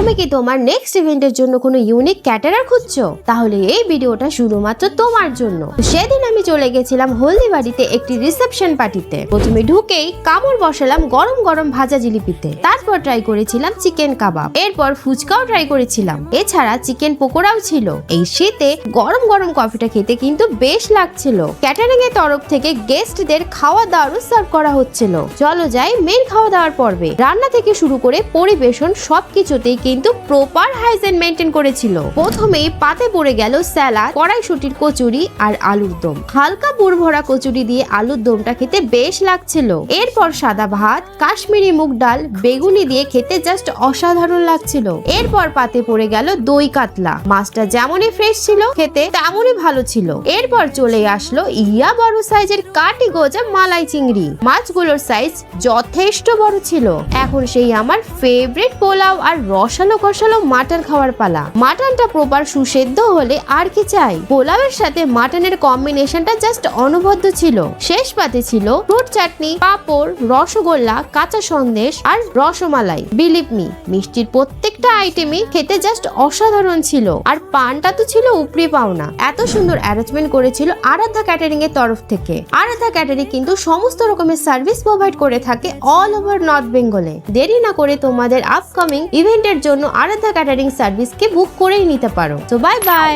তুমি কি তোমার নেক্সট ইভেন্টের জন্য কোনো ইউনিক ক্যাটারার খুঁজছো? তাহলে এই ভিডিওটা শুধুমাত্র তোমার জন্য। সেদিন আমি চলে গেছিলাম হলদিবাড়িতে একটি রিসেপশন পার্টিতে। প্রথমে ঢুকেই কামড় বসালাম গরম গরম ভাজা জিলিপিতে। তারপর ট্রাই করেছিলাম চিকেন কাবাব, এরপর ফুচকাও ট্রাই করেছিলাম, এছাড়া চিকেন পকোড়াও ছিল। এই শীতে গরম গরম কফিটা খেতে কিন্তু বেশ লাগছিল। ক্যাটারিং এর তরফ থেকে গেস্টদের খাওয়া দাওয়ারও সার্ভ করা হচ্ছিল। চলো যাই মেন খাওয়া দাওয়ার পর্বে। রান্না থেকে শুরু করে পরিবেশন সবকিছুতেই কিন্তু প্রপার হাইজিন মেনটেন করেছিল। প্রথমেই পাতে পড়ে গেল স্যালাড, কড়াইশুটির কচুরি আর আলুর দম। হালকা পুর ভরা কচুরি দিয়ে আলুর দমটা খেতে বেশ লাগছিল। এরপর সাদা ভাত, কাশ্মীরি মুগ ডাল, বেগুনি দিয়ে খেতে জাস্ট অসাধারণ লাগছিল। এরপর পাতে পড়ে গেল দই কাতলা। মাছটা যেমনই ফ্রেশ ছিল, খেতে তেমনই ভালো ছিল। এরপর চলে আসলো ইয়া বড় সাইজের কাটি গোজা মালাই চিংড়ি। মাছগুলোর সাইজ যথেষ্ট বড় ছিল। এখন সেই আমার ফেভারিট পোলাও আর রসালো কষালো মাটন খাওয়ার পালা। মাটনটা প্রপার সুসেদ্ধ হলে আর কি চাই। পোলাওয়ের সাথে মাটনের কম্বিনেশনটা জাস্ট অনবদ্য ছিল। শেষ পাতে ছিল ফ্রুট চাটনি, পাঁপড়, রসগোল্লা, কাঁচা সন্দেশ আর রসমালাই। বিলিভ মি, মিষ্টির প্রত্যেকটা আইটেমই খেতে জাস্ট অসাধারণ ছিল। আর পানটা তো ছিল উপরি পাওনা। এত সুন্দর অ্যারেঞ্জমেন্ট করেছিল আরাধ্যা ক্যাটারিং এর তরফ থেকে। আরাধ্যা ক্যাটারিং কিন্তু সমস্ত রকমের সার্ভিস প্রোভাইড করে থাকে অল ওভার নর্থ বেঙ্গলে। দেরি না করে তোমাদের আপকামিং ইভেন্টের জন্য আরাধ্যা ক্যাটারিং সার্ভিসকে বুক করেই নিতে পারো। তো বাই বাই।